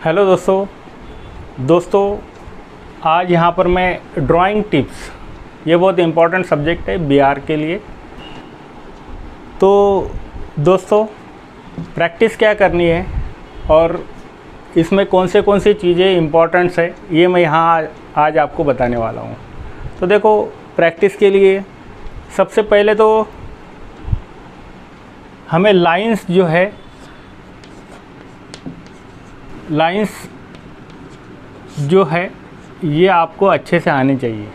Hello दोस्तों आज यहाँ पर मैं ड्राइंग टिप्स, ये बहुत इम्पोर्टेंट सब्जेक्ट है बिहार के लिए। तो दोस्तों प्रैक्टिस क्या करनी है और इसमें कौन सी चीज़ें इम्पोर्टेंट्स है, ये मैं यहाँ आज आपको बताने वाला हूँ। तो देखो, प्रैक्टिस के लिए सबसे पहले तो हमें लाइंस जो है ये आपको अच्छे से आने चाहिए।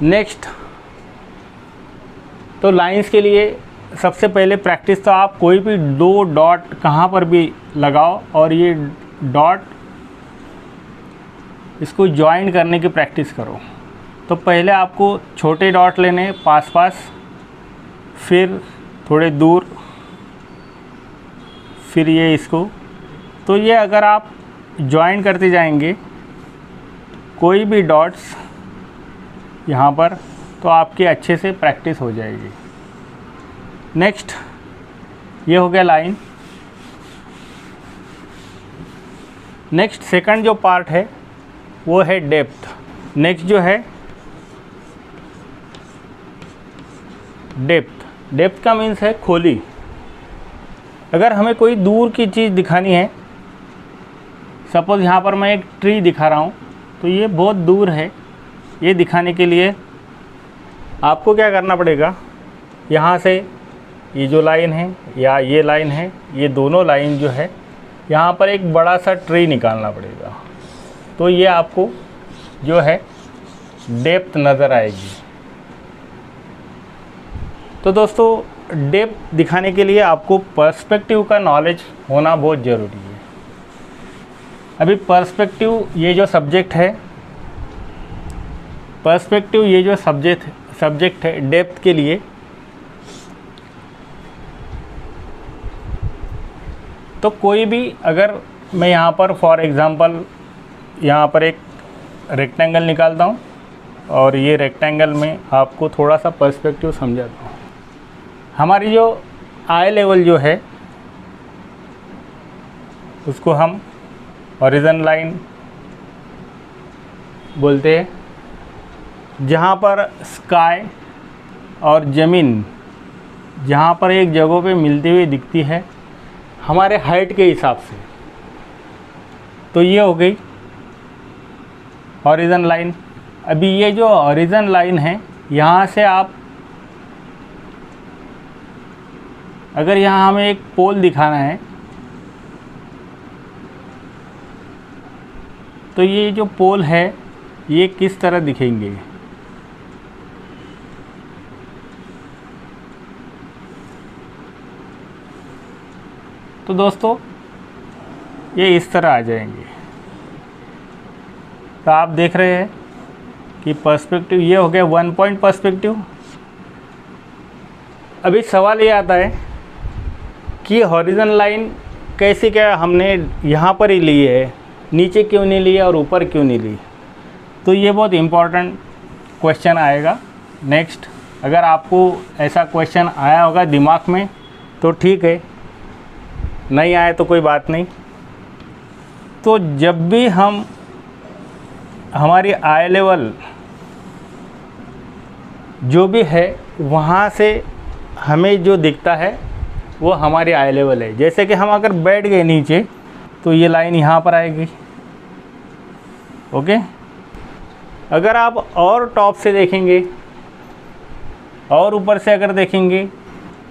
नेक्स्ट, तो लाइंस के लिए सबसे पहले प्रैक्टिस तो आप कोई भी दो डॉट कहाँ पर भी लगाओ और ये डॉट इसको ज्वाइन करने की प्रैक्टिस करो। तो पहले आपको छोटे डॉट लेने पास, फिर थोड़े दूर, फिर ये इसको। तो ये अगर आप ज्वाइन करते जाएंगे कोई भी डॉट्स यहाँ पर, तो आपकी अच्छे से प्रैक्टिस हो जाएगी। नेक्स्ट, ये हो गया लाइन। नेक्स्ट सेकंड जो पार्ट है वो है डेप्थ। नेक्स्ट जो है डेप्थ का मीन्स है खोली। अगर हमें कोई दूर की चीज़ दिखानी है, सपोज़ यहाँ पर मैं एक ट्री दिखा रहा हूँ, तो ये बहुत दूर है। ये दिखाने के लिए आपको क्या करना पड़ेगा, यहाँ से ये जो लाइन है या ये लाइन है, ये दोनों लाइन जो है यहाँ पर एक बड़ा सा ट्री निकालना पड़ेगा। तो ये आपको जो है डेप्थ नज़र आएगी। तो दोस्तों डेप्थ दिखाने के लिए आपको पर्सपेक्टिव का नॉलेज होना बहुत ज़रूरी है। अभी पर्सपेक्टिव ये जो सब्जेक्ट है डेप्थ के लिए, तो कोई भी, अगर मैं यहाँ पर फॉर एग्ज़ाम्पल यहाँ पर एक रेक्टेंगल निकालता हूँ और ये रेक्टेंगल में आपको थोड़ा सा पर्सपेक्टिव समझाता हूँ। हमारी जो आई लेवल जो है उसको हम हॉरिज़ॉन्टल लाइन बोलते हैं। जहाँ पर स्काई और ज़मीन जहाँ पर एक जगह पे मिलती हुई दिखती है हमारे हाइट के हिसाब से, तो ये हो गई हॉरिज़ॉन्टल लाइन। अभी ये जो हॉरिज़ॉन्टल लाइन है, यहाँ से आप, अगर यहाँ हमें एक पोल दिखाना है, तो ये जो पोल है ये किस तरह दिखेंगे। तो दोस्तों ये इस तरह आ जाएंगे। तो आप देख रहे हैं कि पर्सपेक्टिव ये हो गया 1 पॉइंट पर्सपेक्टिव। अभी सवाल ये आता है कि हॉरिज़ॉन्टल लाइन कैसे, क्या हमने यहाँ पर ही ली है, नीचे क्यों नहीं ली और ऊपर क्यों नहीं ली। तो ये बहुत इम्पॉर्टेंट क्वेश्चन आएगा नेक्स्ट। अगर आपको ऐसा क्वेश्चन आया होगा दिमाग में तो ठीक है, नहीं आए तो कोई बात नहीं। तो जब भी हम हमारी आई लेवल जो भी है वहाँ से हमें जो दिखता है वो हमारी आई लेवल है। जैसे कि हम अगर बैठ गए नीचे तो ये लाइन यहाँ पर आएगी, ओके। अगर आप और टॉप से देखेंगे और ऊपर से अगर देखेंगे,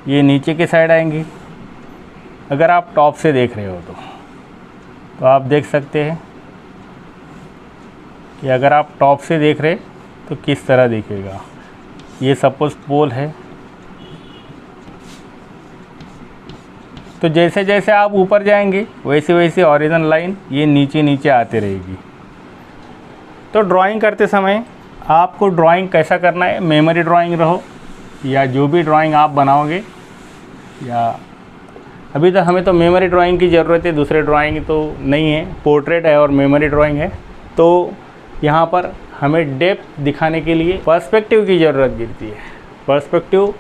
ये नीचे के साइड आएंगी। अगर आप टॉप से देख रहे हो तो आप देख सकते हैं कि अगर आप टॉप से देख रहे तो किस तरह दिखेगा। ये सपोज पोल है, तो जैसे जैसे आप ऊपर जाएंगे वैसे वैसे हॉरिज़ॉन्टल लाइन ये नीचे आती रहेगी। तो ड्राइंग करते समय आपको ड्राइंग कैसा करना है, मेमोरी ड्राइंग रहो या जो भी ड्राइंग आप बनाओगे, या अभी तो हमें तो मेमोरी ड्राइंग की ज़रूरत है, दूसरे ड्राइंग तो नहीं है, पोर्ट्रेट है और मेमोरी ड्राइंग है। तो यहाँ पर हमें डेप्थ दिखाने के लिए पर्सपेक्टिव की ज़रूरत गिरती है। पर्सपेक्टिव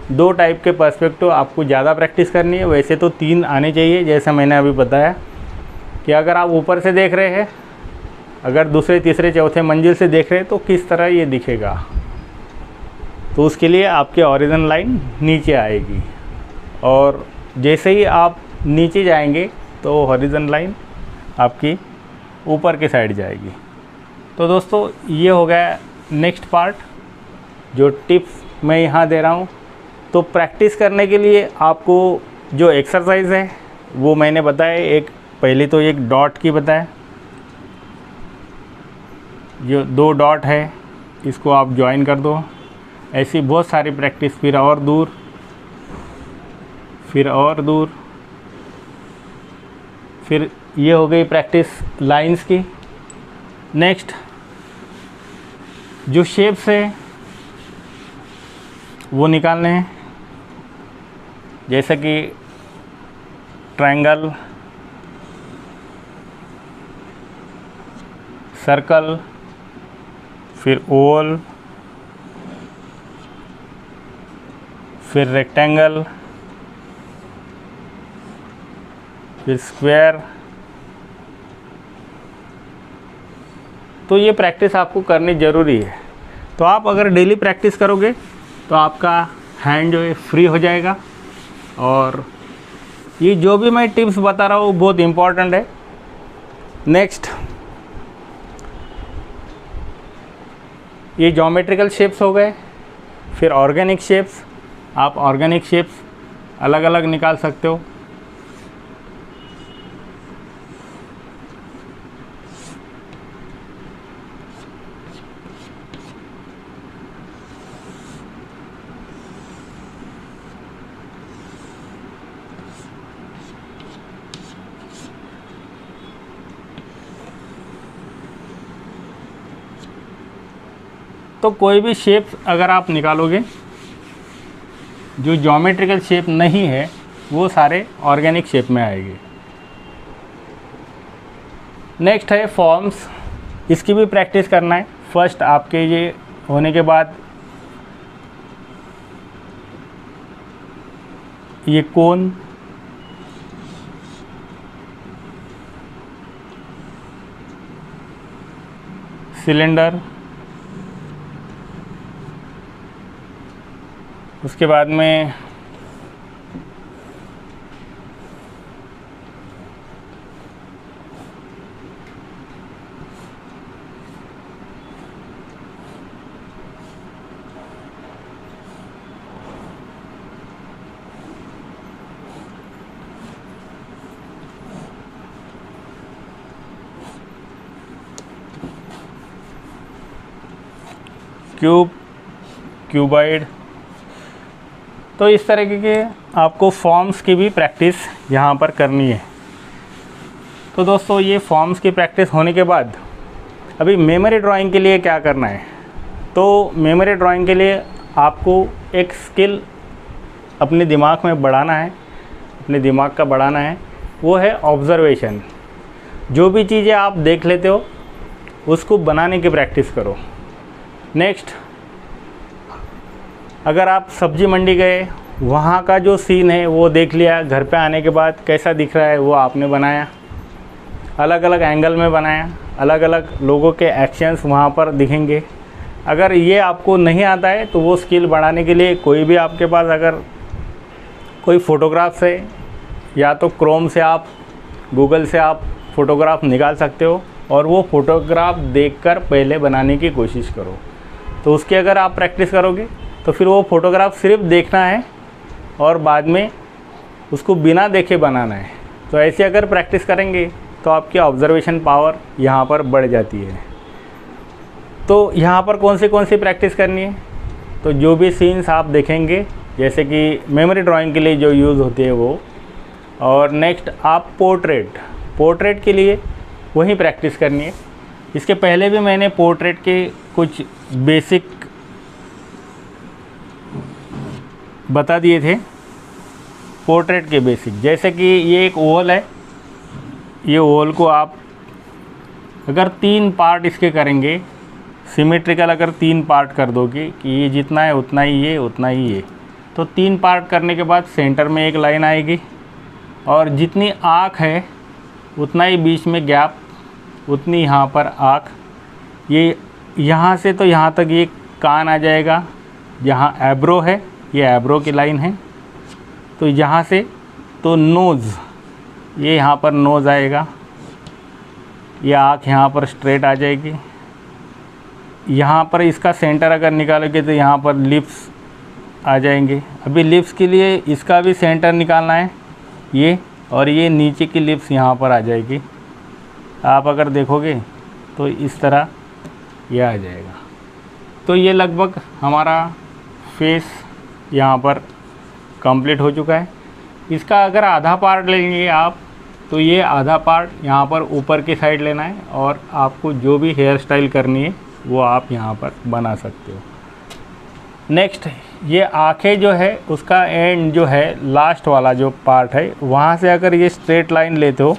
दो टाइप के पर्सपेक्टिव आपको ज़्यादा प्रैक्टिस करनी है, वैसे तो 3 आने चाहिए जैसा मैंने अभी बताया। कि अगर आप ऊपर से देख रहे हैं, अगर दूसरे तीसरे चौथे मंजिल से देख रहे हैं तो किस तरह ये दिखेगा। तो उसके लिए आपकी ओरिजिन लाइन नीचे आएगी, और जैसे ही आप नीचे जाएंगे तो हॉरिजन लाइन आपकी ऊपर की साइड जाएगी। तो दोस्तों ये हो गया नेक्स्ट पार्ट जो टिप्स मैं यहाँ दे रहा हूँ। तो प्रैक्टिस करने के लिए आपको जो एक्सरसाइज है वो मैंने बताया। एक पहले तो एक डॉट की बताया, जो 2 डॉट है इसको आप ज्वाइन कर दो। ऐसी बहुत सारी प्रैक्टिस, फिर और दूर, फिर और दूर, फिर ये हो गई प्रैक्टिस लाइंस की। नेक्स्ट जो शेप्स है वो निकालने हैं, जैसे कि ट्रायंगल, सर्कल, फिर ओवल, फिर रेक्टेंगल, फिर स्क्वायर। तो ये प्रैक्टिस आपको करनी ज़रूरी है। तो आप अगर डेली प्रैक्टिस करोगे तो आपका हैंड जो है फ्री हो जाएगा। और ये जो भी मैं टिप्स बता रहा हूँ बहुत इम्पॉर्टेंट है। नेक्स्ट ये ज्योमेट्रिकल शेप्स हो गए, फिर ऑर्गेनिक शेप्स। आप ऑर्गेनिक शेप्स अलग अलग निकाल सकते हो। तो कोई भी शेप अगर आप निकालोगे जो ज्योमेट्रिकल शेप नहीं है वो सारे ऑर्गेनिक शेप में आएंगे। नेक्स्ट है फॉर्म्स, इसकी भी प्रैक्टिस करना है। फर्स्ट आपके ये होने के बाद ये कोन, सिलेंडर, उसके बाद में क्यूब, क्यूबॉइड। तो इस तरीके के आपको फॉर्म्स की भी प्रैक्टिस यहाँ पर करनी है। तो दोस्तों ये फॉर्म्स की प्रैक्टिस होने के बाद अभी मेमोरी ड्राइंग के लिए क्या करना है। तो मेमोरी ड्राइंग के लिए आपको एक स्किल अपने दिमाग में बढ़ाना है, अपने दिमाग का बढ़ाना है, वो है ऑब्ज़र्वेशन। जो भी चीज़ें आप देख लेते हो उसको बनाने की प्रैक्टिस करो। नेक्स्ट, अगर आप सब्जी मंडी गए, वहाँ का जो सीन है वो देख लिया, घर पे आने के बाद कैसा दिख रहा है वो आपने बनाया, अलग अलग एंगल में बनाया, अलग अलग लोगों के एक्शंस वहाँ पर दिखेंगे। अगर ये आपको नहीं आता है तो वो स्किल बढ़ाने के लिए कोई भी आपके पास अगर कोई फ़ोटोग्राफ्स है, या तो क्रोम से आप, गूगल से आप फ़ोटोग्राफ निकाल सकते हो और वो फ़ोटोग्राफ देखकर पहले बनाने की कोशिश करो। तो उसकी अगर आप प्रैक्टिस करोगे तो फिर वो फ़ोटोग्राफ सिर्फ देखना है और बाद में उसको बिना देखे बनाना है। तो ऐसे अगर प्रैक्टिस करेंगे तो आपकी ऑब्ज़र्वेशन पावर यहाँ पर बढ़ जाती है। तो यहाँ पर कौन सी प्रैक्टिस करनी है, तो जो भी सीन्स आप देखेंगे, जैसे कि मेमोरी ड्राइंग के लिए जो यूज़ होती है वो। और नेक्स्ट आप पोर्ट्रेट के लिए वही प्रैक्टिस करनी है। इसके पहले भी मैंने पोर्ट्रेट के कुछ बेसिक बता दिए थे, पोर्ट्रेट के बेसिक। जैसे कि ये एक ओवल है, ये ओवल को आप अगर 3 पार्ट इसके करेंगे, सिमेट्रिकल अगर 3 पार्ट कर दोगे कि ये जितना है उतना ही ये, उतना ही ये, तो 3 पार्ट करने के बाद सेंटर में एक लाइन आएगी और जितनी आँख है उतना ही बीच में गैप, उतनी यहाँ पर आँख, ये यहाँ से तो यहाँ तक ये कान आ जाएगा। यहाँ एब्रो है, ये एब्रो की लाइन है। तो यहाँ से तो नोज़, ये यहाँ पर नोज़ आएगा, ये आँख यहाँ पर स्ट्रेट आ जाएगी। यहाँ पर इसका सेंटर अगर निकालोगे तो यहाँ पर लिप्स आ जाएंगे। अभी लिप्स के लिए इसका भी सेंटर निकालना है, ये, और ये नीचे की लिप्स यहाँ पर आ जाएगी। आप अगर देखोगे तो इस तरह ये आ जाएगा। तो ये लगभग हमारा फेस यहाँ पर कंप्लीट हो चुका है। इसका अगर आधा पार्ट लेंगे आप, तो ये आधा पार्ट यहाँ पर ऊपर की साइड लेना है, और आपको जो भी हेयर स्टाइल करनी है वो आप यहाँ पर बना सकते हो। नेक्स्ट, ये आँखें जो है उसका एंड जो है लास्ट वाला जो पार्ट है, वहाँ से अगर ये स्ट्रेट लाइन लेते हो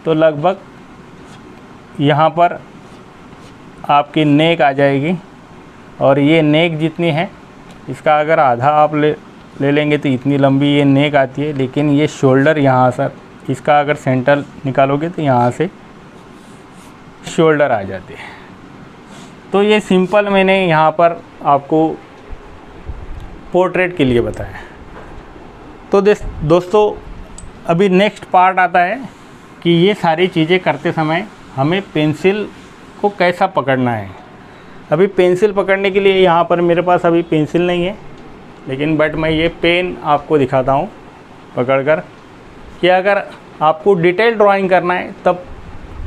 तो लगभग यहाँ पर आपकी नेक आ जाएगी। और ये नेक जितनी है, इसका अगर आधा आप ले लेंगे तो इतनी लंबी ये नेक आती है। लेकिन ये शोल्डर यहाँ से, इसका अगर सेंटर निकालोगे तो यहाँ से शोल्डर आ जाते हैं। तो ये सिंपल मैंने यहाँ पर आपको पोर्ट्रेट के लिए बताया। तो दोस्तों, अभी नेक्स्ट पार्ट आता है कि ये सारी चीज़ें करते समय हमें पेंसिल को कैसा पकड़ना है। अभी पेंसिल पकड़ने के लिए यहाँ पर मेरे पास अभी पेंसिल नहीं है, लेकिन बट मैं ये पेन आपको दिखाता हूँ पकड़कर, कि अगर आपको डिटेल ड्राइंग करना है तब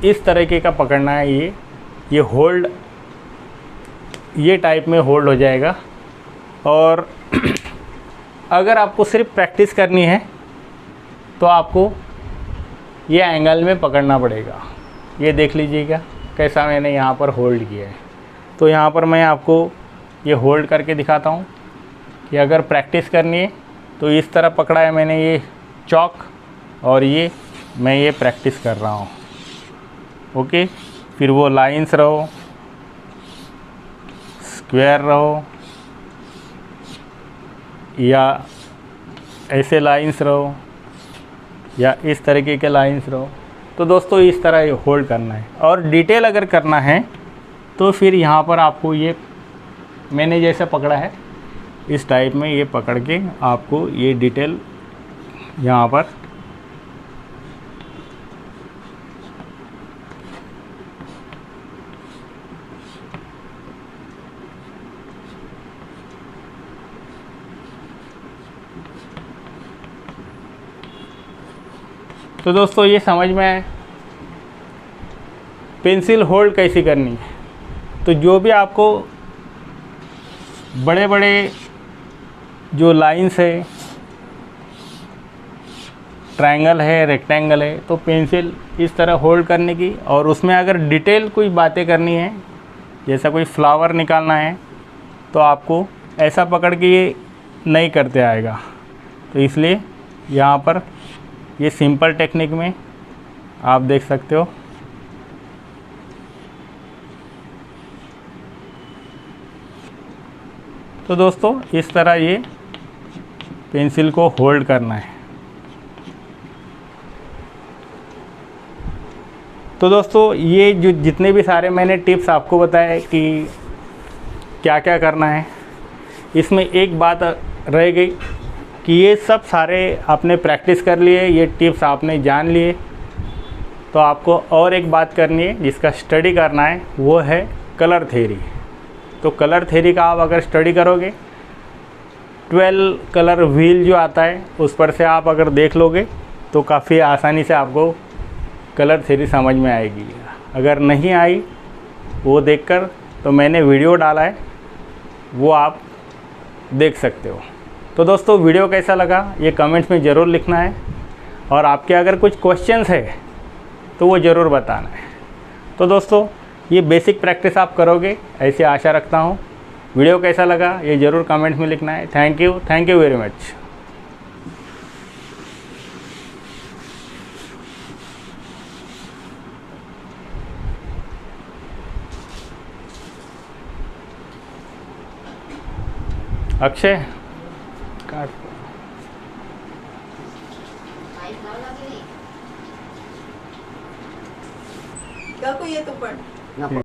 इस तरीके का पकड़ना है। ये होल्ड, ये टाइप में होल्ड हो जाएगा। और अगर आपको सिर्फ प्रैक्टिस करनी है तो आपको ये एंगल में पकड़ना पड़ेगा। ये देख लीजिएगा कैसा मैंने यहाँ पर होल्ड किया है। तो यहाँ पर मैं आपको ये होल्ड करके दिखाता हूँ कि अगर प्रैक्टिस करनी है तो इस तरह पकड़ा है मैंने ये चॉक, और ये मैं ये प्रैक्टिस कर रहा हूँ। ओके, फिर वो लाइंस रहो, स्क्वायर रहो, या ऐसे लाइंस रहो, या इस तरीके के लाइंस रहो। तो दोस्तों इस तरह ये होल्ड करना है। और डिटेल अगर करना है तो फिर यहाँ पर आपको ये मैंने जैसे पकड़ा है इस टाइप में ये पकड़ के आपको ये डिटेल यहाँ पर तो दोस्तों ये समझ में आए पेंसिल होल्ड कैसी करनी है। तो जो भी आपको बड़े बड़े जो लाइंस है, ट्रायंगल है, रेक्टेंगल है, तो पेंसिल इस तरह होल्ड करने की, और उसमें अगर डिटेल कोई बातें करनी है, जैसा कोई फ्लावर निकालना है, तो आपको ऐसा पकड़ के ये नहीं करते आएगा। तो इसलिए यहाँ पर ये सिंपल टेक्निक में आप देख सकते हो। तो दोस्तों इस तरह ये पेंसिल को होल्ड करना है। तो दोस्तों ये जो जितने भी सारे मैंने टिप्स आपको बताए कि क्या क्या करना है, इसमें एक बात रह गई कि ये सब सारे आपने प्रैक्टिस कर लिए, ये टिप्स आपने जान लिए, तो आपको और एक बात करनी है जिसका स्टडी करना है, वो है कलर थ्योरी। तो कलर थ्योरी का आप अगर स्टडी करोगे, 12 कलर व्हील जो आता है उस पर से आप अगर देख लोगे तो काफ़ी आसानी से आपको कलर थ्योरी समझ में आएगी। अगर नहीं आई वो देखकर, तो मैंने वीडियो डाला है वो आप देख सकते हो। तो दोस्तों वीडियो कैसा लगा ये कमेंट्स में ज़रूर लिखना है, और आपके अगर कुछ क्वेश्चंस है तो वो ज़रूर बताना है। तो दोस्तों ये बेसिक प्रैक्टिस आप करोगे ऐसी आशा रखता हूँ। वीडियो कैसा लगा ये ज़रूर कमेंट्स में लिखना है। Thank you very much. Akshay काट। पढ़ेगा कोई ये तो पढ़।